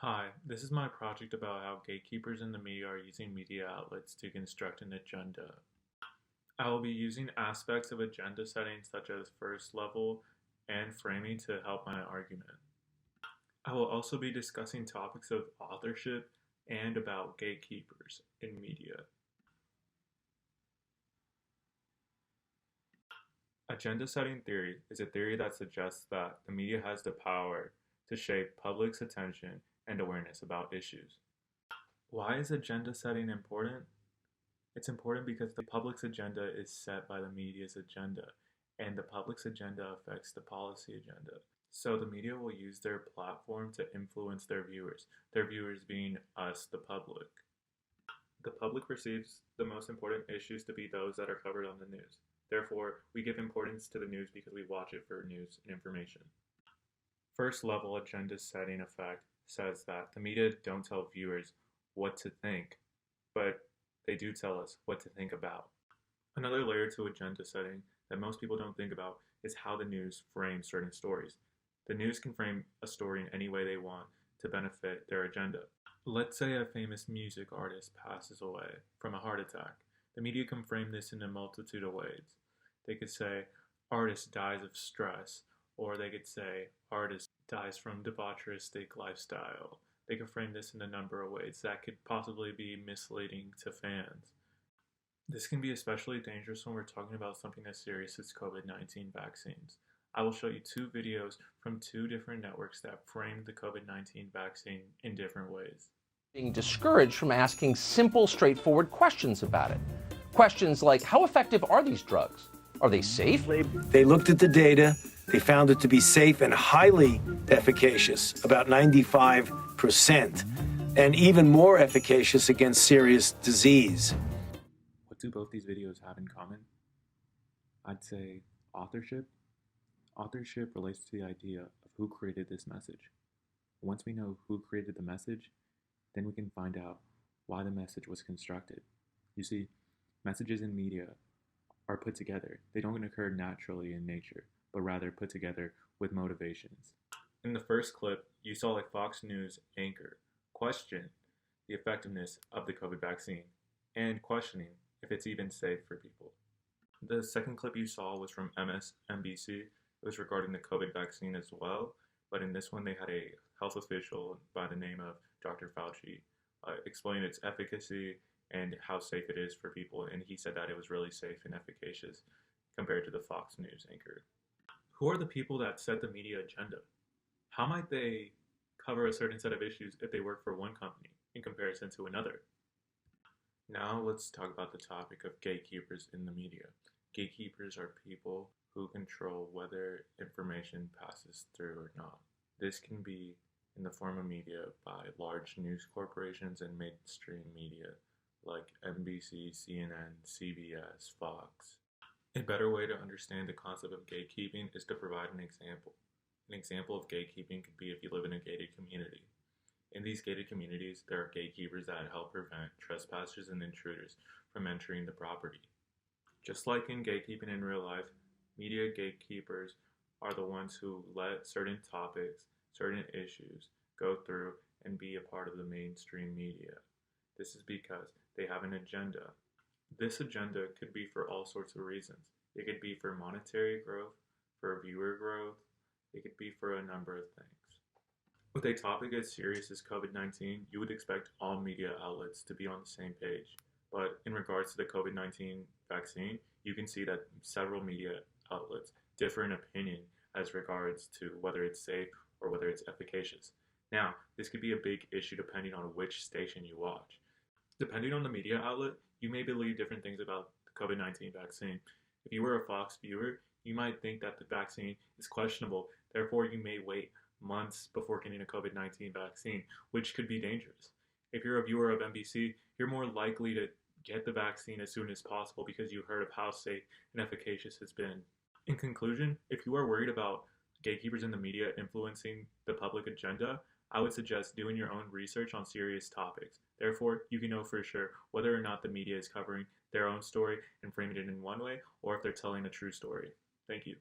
Hi, this is my project about how gatekeepers in the media are using media outlets to construct an agenda. I will be using aspects of agenda setting such as first level and framing to help my argument. I will also be discussing topics of authorship and about gatekeepers in media. Agenda setting theory is a theory that suggests that the media has the power to shape public's attention and awareness about issues. Why is agenda setting important? It's important because the public's agenda is set by the media's agenda, and the public's agenda affects the policy agenda. So the media will use their platform to influence their viewers being us, the public. The public perceives the most important issues to be those that are covered on the news. Therefore, we give importance to the news because we watch it for news and information. First level agenda setting effect says that the media don't tell viewers what to think, but they do tell us what to think about. Another layer to agenda setting that most people don't think about is how the news frames certain stories. The news can frame a story in any way they want to benefit their agenda. Let's say a famous music artist passes away from a heart attack. The media can frame this in a multitude of ways. They could say, artist dies of stress, or they could say, artist dies from debaucheristic lifestyle. They could frame this in a number of ways that could possibly be misleading to fans. This can be especially dangerous when we're talking about something as serious as COVID-19 vaccines. I will show you two videos from two different networks that framed the COVID-19 vaccine in different ways. Being discouraged from asking simple, straightforward questions about it. Questions like, how effective are these drugs? Are they safe? They looked at the data. They found it to be safe and highly efficacious, about 95%, and even more efficacious against serious disease. What do both these videos have in common? I'd say authorship. Authorship relates to the idea of who created this message. Once we know who created the message, then we can find out why the message was constructed. You see, messages in media are put together. They don't occur naturally in nature, but rather put together with motivations. In the first clip, you saw a Fox News anchor question the effectiveness of the COVID vaccine and questioning if it's even safe for people. The second clip you saw was from MSNBC. It was regarding the COVID vaccine as well, but in this one they had a health official by the name of Dr. Fauci explain its efficacy and how safe it is for people, and he said that it was really safe and efficacious compared to the Fox News anchor. Who are the people that set the media agenda? How might they cover a certain set of issues if they work for one company in comparison to another? Now let's talk about the topic of gatekeepers in the media. Gatekeepers are people who control whether information passes through or not. This can be in the form of media by large news corporations and mainstream media like NBC, CNN, CBS, Fox. A better way to understand the concept of gatekeeping is to provide an example. An example of gatekeeping could be if you live in a gated community. In these gated communities, there are gatekeepers that help prevent trespassers and intruders from entering the property. Just like in gatekeeping in real life, media gatekeepers are the ones who let certain topics, certain issues go through and be a part of the mainstream media. This is because they have an agenda. This agenda could be for all sorts of reasons. It could be for monetary growth, for viewer growth, it could be for a number of things. With a topic as serious as COVID-19, you would expect all media outlets to be on the same page. But in regards to the COVID-19 vaccine, you can see that several media outlets differ in opinion as regards to whether it's safe or whether it's efficacious. Now, this could be a big issue depending on which station you watch. Depending on the media outlet, you may believe different things about the COVID-19 vaccine. If you were a Fox viewer, you might think that the vaccine is questionable, therefore you may wait months before getting a COVID-19 vaccine, which could be dangerous. If you're a viewer of NBC, you're more likely to get the vaccine as soon as possible because you heard of how safe and efficacious it's been. In conclusion, if you are worried about gatekeepers in the media influencing the public agenda, I would suggest doing your own research on serious topics. Therefore, you can know for sure whether or not the media is covering their own story and framing it in one way, or if they're telling a true story. Thank you.